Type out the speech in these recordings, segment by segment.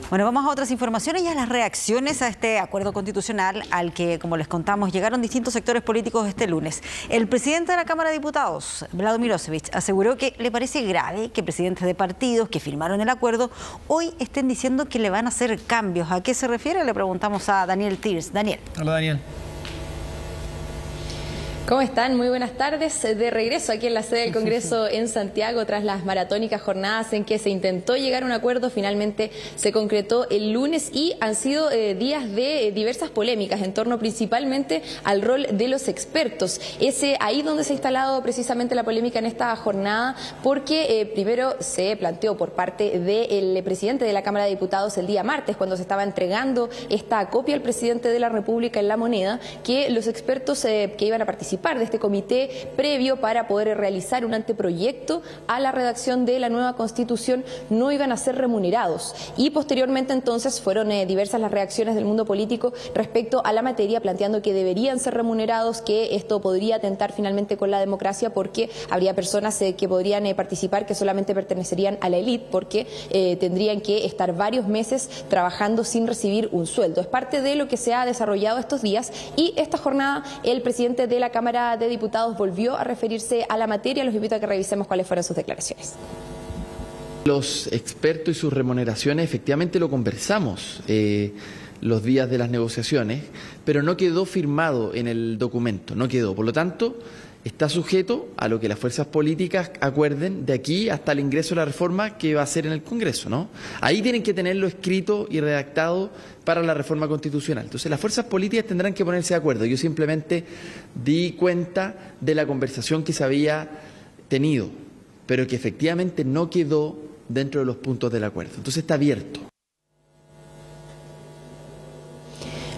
Bueno, vamos a otras informaciones y a las reacciones a este acuerdo constitucional al que, como les contamos, llegaron distintos sectores políticos este lunes. El presidente de la Cámara de Diputados, Vlado Milošević, aseguró que le parece grave que presidentes de partidos que firmaron el acuerdo hoy estén diciendo que le van a hacer cambios. ¿A qué se refiere? Le preguntamos a Daniel Tirs. Daniel. Hola, Daniel. ¿Cómo están? Muy buenas tardes. De regreso aquí en la sede del Congreso en Santiago, tras las maratónicas jornadas en que se intentó llegar a un acuerdo, finalmente se concretó el lunes y han sido días de diversas polémicas en torno principalmente al rol de los expertos. Es ahí donde se ha instalado precisamente la polémica en esta jornada, porque primero se planteó por parte del presidente de la Cámara de Diputados el día martes, cuando se estaba entregando esta copia al presidente de la República en La Moneda, que los expertos que iban a participar de este comité previo para poder realizar un anteproyecto a la redacción de la nueva Constitución no iban a ser remunerados. Y posteriormente entonces fueron diversas las reacciones del mundo político respecto a la materia, planteando que deberían ser remunerados, que esto podría atentar finalmente con la democracia, porque habría personas que podrían participar que solamente pertenecerían a la élite, porque tendrían que estar varios meses trabajando sin recibir un sueldo. Es parte de lo que se ha desarrollado estos días, y esta jornada el presidente de la Cámara de Diputados volvió a referirse a la materia. Los invito a que revisemos cuáles fueron sus declaraciones. Los expertos y sus remuneraciones, efectivamente lo conversamos los días de las negociaciones, pero no quedó firmado en el documento, no quedó. Por lo tanto, está sujeto a lo que las fuerzas políticas acuerden de aquí hasta el ingreso de la reforma que va a ser en el Congreso, ¿no? Ahí tienen que tenerlo escrito y redactado para la reforma constitucional. Entonces, las fuerzas políticas tendrán que ponerse de acuerdo. Yo simplemente di cuenta de la conversación que se había tenido, pero que efectivamente no quedó dentro de los puntos del acuerdo. Entonces, está abierto.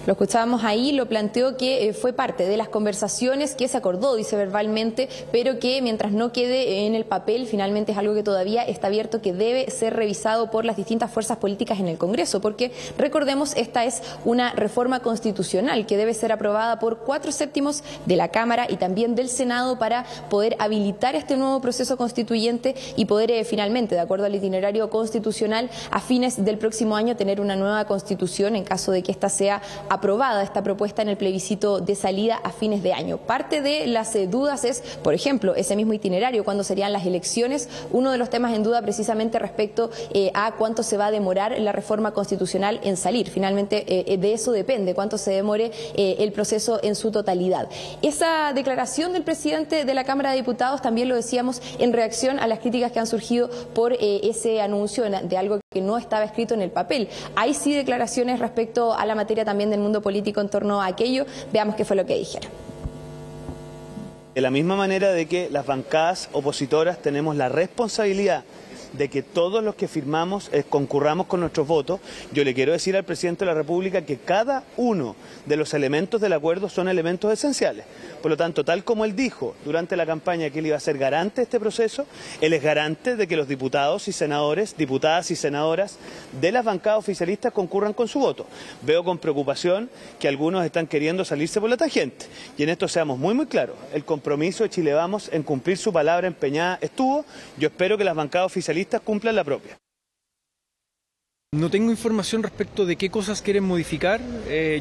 Lo escuchábamos ahí, lo planteó que fue parte de las conversaciones que se acordó, dice verbalmente, pero que mientras no quede en el papel, finalmente es algo que todavía está abierto, que debe ser revisado por las distintas fuerzas políticas en el Congreso, porque recordemos, esta es una reforma constitucional que debe ser aprobada por 4/7 de la Cámara y también del Senado para poder habilitar este nuevo proceso constituyente y poder finalmente, de acuerdo al itinerario constitucional, a fines del próximo año tener una nueva constitución en caso de que esta sea aprobada, esta propuesta en el plebiscito de salida a fines de año. Parte de las dudas es, por ejemplo, ese mismo itinerario, cuándo serían las elecciones. Uno de los temas en duda precisamente respecto a cuánto se va a demorar la reforma constitucional en salir. Finalmente de eso depende, cuánto se demore el proceso en su totalidad. Esa declaración del presidente de la Cámara de Diputados, también lo decíamos, en reacción a las críticas que han surgido por ese anuncio de algo que no estaba escrito en el papel. Hay sí declaraciones respecto a la materia también del mundo político en torno a aquello. Veamos qué fue lo que dijeron. De la misma manera de que las bancadas opositoras tenemos la responsabilidad de que todos los que firmamos concurramos con nuestros votos, yo le quiero decir al presidente de la República que cada uno de los elementos del acuerdo son elementos esenciales. Por lo tanto, tal como él dijo durante la campaña que él iba a ser garante de este proceso, él es garante de que los diputados y senadores, diputadas y senadoras de las bancadas oficialistas concurran con su voto. Veo con preocupación que algunos están queriendo salirse por la tangente. Y en esto seamos muy claros, el compromiso de Chile Vamos en cumplir su palabra empeñada estuvo. Yo espero que las bancadas oficialistas cumplan la propia. No tengo información respecto de qué cosas quieren modificar.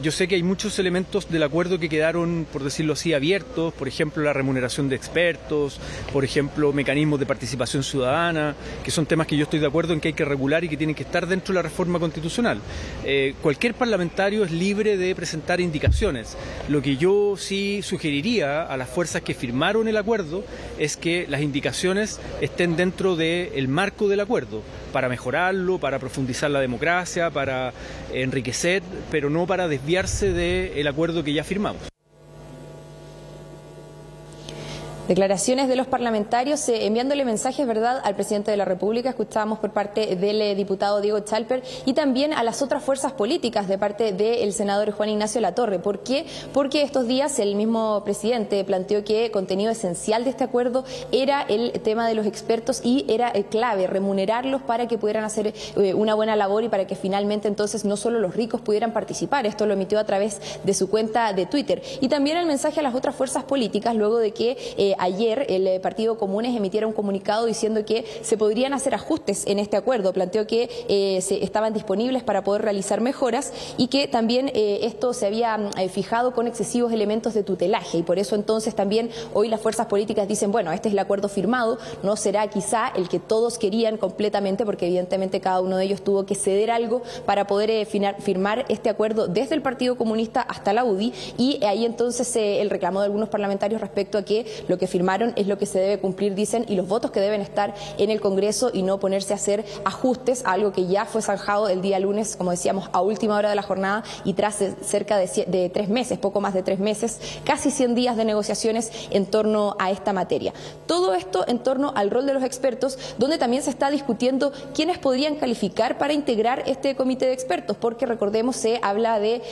Yo sé que hay muchos elementos del acuerdo que quedaron, por decirlo así, abiertos. Por ejemplo, la remuneración de expertos, por ejemplo, mecanismos de participación ciudadana, que son temas que yo estoy de acuerdo en que hay que regular y que tienen que estar dentro de la reforma constitucional. Cualquier parlamentario es libre de presentar indicaciones. Lo que yo sí sugeriría a las fuerzas que firmaron el acuerdo es que las indicaciones estén dentro del marco del acuerdo, para mejorarlo, para profundizar la democracia, para enriquecer, pero no para desviarse del acuerdo que ya firmamos. Declaraciones de los parlamentarios enviándole mensajes, ¿verdad?, al presidente de la República. Escuchábamos por parte del diputado Diego Chalper y también a las otras fuerzas políticas de parte del senador Juan Ignacio Latorre. ¿Por qué? Porque estos días el mismo presidente planteó que contenido esencial de este acuerdo era el tema de los expertos y era clave remunerarlos para que pudieran hacer una buena labor y para que finalmente entonces no solo los ricos pudieran participar. Esto lo emitió a través de su cuenta de Twitter. Y también el mensaje a las otras fuerzas políticas luego de que ayer el Partido Comunes emitiera un comunicado diciendo que se podrían hacer ajustes en este acuerdo. Planteó que estaban disponibles para poder realizar mejoras y que también esto se había fijado con excesivos elementos de tutelaje, y por eso entonces también hoy las fuerzas políticas dicen, bueno, este es el acuerdo firmado, no será quizá el que todos querían completamente, porque evidentemente cada uno de ellos tuvo que ceder algo para poder firmar este acuerdo desde el Partido Comunista hasta la UDI, y ahí entonces el reclamo de algunos parlamentarios respecto a que lo que firmaron es lo que se debe cumplir, dicen, y los votos que deben estar en el Congreso, y no ponerse a hacer ajustes, algo que ya fue zanjado el día lunes, como decíamos, a última hora de la jornada y tras cerca de 3 meses, poco más de 3 meses, casi 100 días de negociaciones en torno a esta materia. Todo esto en torno al rol de los expertos, donde también se está discutiendo quiénes podrían calificar para integrar este comité de expertos, porque recordemos, se habla de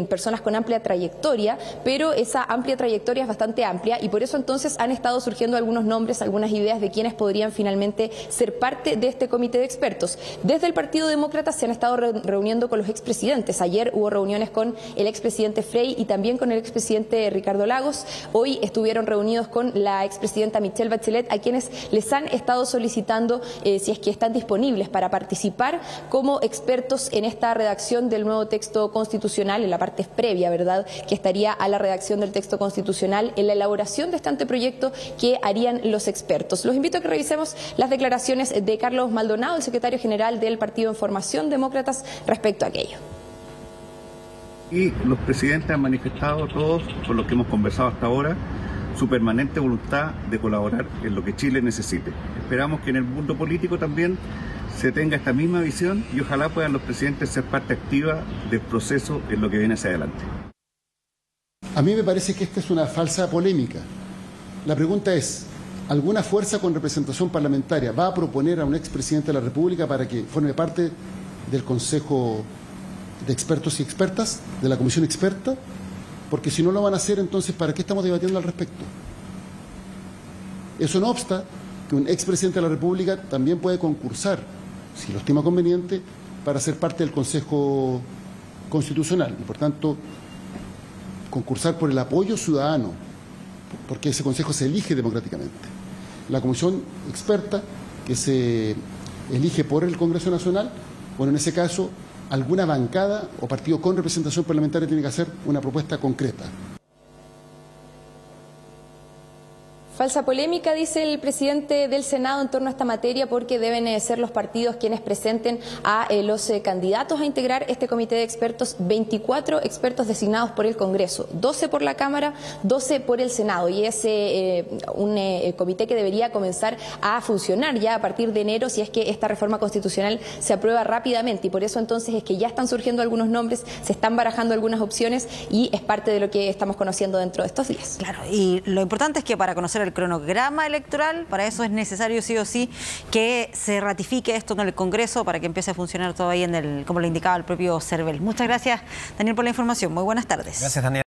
personas con amplia trayectoria, pero esa amplia trayectoria es bastante amplia, y por eso entonces han estado surgiendo algunos nombres, algunas ideas de quiénes podrían finalmente ser parte de este comité de expertos. Desde el Partido Demócrata se han estado reuniendo con los expresidentes. Ayer hubo reuniones con el expresidente Frey y también con el expresidente Ricardo Lagos. Hoy estuvieron reunidos con la expresidenta Michelle Bachelet, a quienes les han estado solicitando si es que están disponibles para participar como expertos en esta redacción del nuevo texto constitucional, en la parte previa, ¿verdad?, que estaría a la redacción del texto constitucional, en la elaboración de este anteproyecto que harían los expertos. Los invito a que revisemos las declaraciones de Carlos Maldonado, el secretario general del Partido en Formación Demócratas, respecto a aquello. Y los presidentes han manifestado, todos con los que hemos conversado hasta ahora, su permanente voluntad de colaborar en lo que Chile necesite. Esperamos que en el mundo político también se tenga esta misma visión, y ojalá puedan los presidentes ser parte activa del proceso en lo que viene hacia adelante. A mí me parece que esta es una falsa polémica. La pregunta es, ¿alguna fuerza con representación parlamentaria va a proponer a un expresidente de la República para que forme parte del Consejo de Expertos y Expertas, de la Comisión Experta? Porque si no lo van a hacer, entonces, ¿para qué estamos debatiendo al respecto? Eso no obsta que un expresidente de la República también puede concursar, si lo estima conveniente, para ser parte del Consejo Constitucional y, por tanto, concursar por el apoyo ciudadano, porque ese Consejo se elige democráticamente. La Comisión Experta, que se elige por el Congreso Nacional, bueno, en ese caso, alguna bancada o partido con representación parlamentaria tiene que hacer una propuesta concreta. Falsa polémica, dice el presidente del Senado en torno a esta materia, porque deben ser los partidos quienes presenten a los candidatos a integrar este comité de expertos. 24 expertos designados por el Congreso, 12 por la Cámara, 12 por el Senado, y es un comité que debería comenzar a funcionar ya a partir de enero, si es que esta reforma constitucional se aprueba rápidamente, y por eso entonces es que ya están surgiendo algunos nombres, se están barajando algunas opciones, y es parte de lo que estamos conociendo dentro de estos días. Claro, y lo importante es que para conocer el cronograma electoral, para eso es necesario sí o sí que se ratifique esto en el Congreso para que empiece a funcionar todo ahí como lo indicaba el propio CERVEL. Muchas gracias, Daniel, por la información. Muy buenas tardes. Gracias, Daniel.